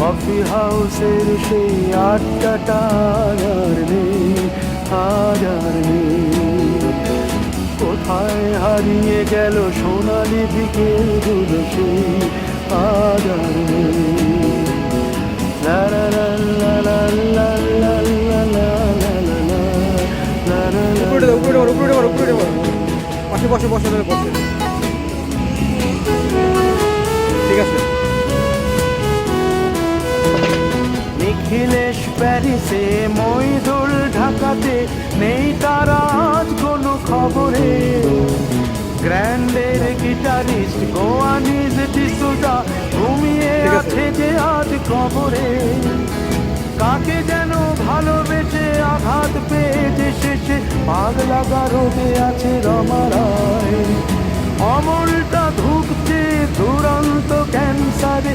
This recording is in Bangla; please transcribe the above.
কফি হাউসের সেই আড্ডাটা আর নেই, আর নেই। কোথায় হারিয়ে গেল সোনালি বিকেলগুলো সেই আর নেই। লা লা লা লা লা লা লা লা লা লা লা লা লা। উপরে উপরে উপরে উপরে পাশে বসে বসে ধরে বসে। ঠিক আছে। নিখিলেশ প্যারিসে, মইদুল ঢাকাতে, নেই তারা আজ কোনো খবরে। গ্র্যান্ডের গিটারিস্ট গোয়ানিজ ডিসুজা ঘুমিয়ে আছে যে আজ কবরে। কাকে যেন ভালোবেসে আঘাত পেয়েছে শেষে, পাগলা রোগে আছে রমা রায়। অমলটা ধুকছে দুরন্ত ক্যান্সারে।